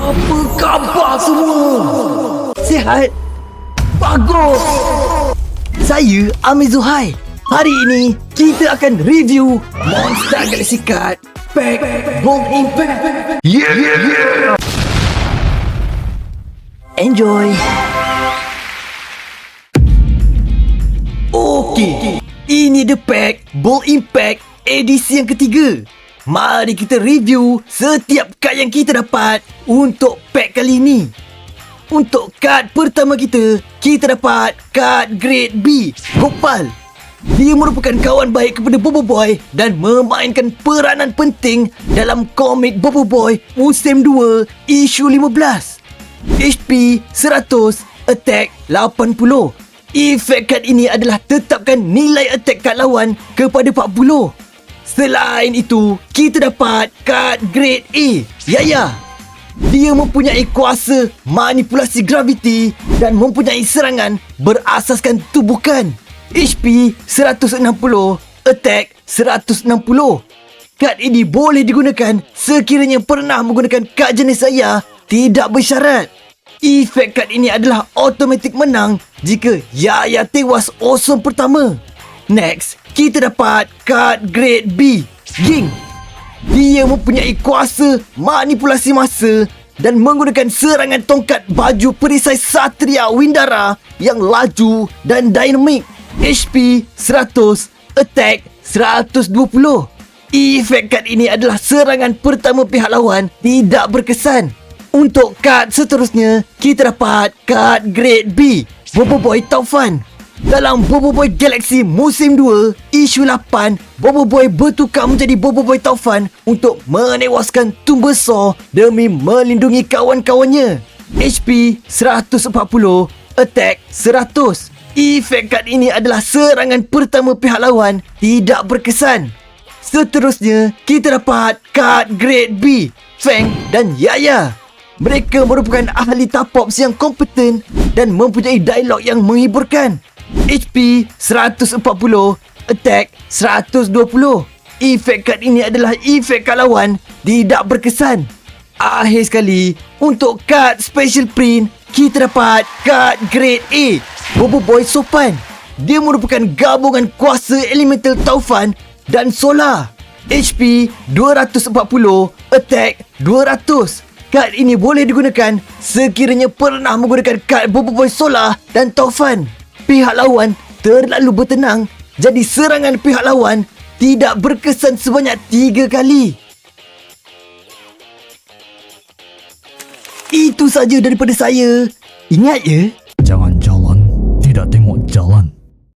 Apa khabar semua? Sihat? Bagus! Saya Amir Zuhair. Hari ini kita akan review Monster Galaxy Card Pack Bold Impact. Yeah! Enjoy! Okey, ini the pack Bold Impact edisi yang ketiga. Mari kita review setiap kad yang kita dapat untuk pack kali ini. Untuk kad pertama kita dapat kad Grade B, Gopal. Dia merupakan kawan baik kepada Bobo Boy dan memainkan peranan penting dalam komik Bobo Boy musim 2 isu 15. HP 100, attack 80. Efek kad ini adalah tetapkan nilai attack kad lawan kepada 40. Selain itu, kita dapat kad Grade A, Yaya. Dia mempunyai kuasa manipulasi graviti dan mempunyai serangan berasaskan tubuhkan. HP 160, attack 160. Kad ini boleh digunakan sekiranya pernah menggunakan kad jenis Yaya tidak bersyarat. Efek kad ini adalah automatik menang jika Yaya tewas awesome pertama. Next, kita dapat kad Grade B, Ying. Dia mempunyai kuasa manipulasi masa dan menggunakan serangan tongkat baju perisai Satria Windara yang laju dan dinamik. HP 100, attack 120. Efek kad ini adalah serangan pertama pihak lawan tidak berkesan. Untuk kad seterusnya, kita dapat kad Grade B, Bobo Boy Taufan. Dalam Bobo Boy Galaxy musim 2 isu 8, Bobo Boy bertukar menjadi Bobo Boy Taufan untuk menewaskan Tumbesor demi melindungi kawan-kawannya. HP 140, attack 100. Efek kad ini adalah serangan pertama pihak lawan tidak berkesan. Seterusnya, kita dapat kad Grade B, Feng dan Yaya. Mereka merupakan ahli tapops yang kompeten dan mempunyai dialog yang menghiburkan. HP 140, attack 120. Efek kad ini adalah efek kad lawan tidak berkesan. Akhir sekali, untuk kad special print, kita dapat kad Grade A, Bobo Boy Sopan. Dia merupakan gabungan kuasa elemental Taufan dan Solar. HP 240, attack 200. Kad ini boleh digunakan sekiranya pernah menggunakan kad Bobo Boy Solar dan Taufan. Pihak lawan terlalu bertenang, jadi serangan pihak lawan tidak berkesan sebanyak 3 kali. Itu saja daripada saya. Ingat ya,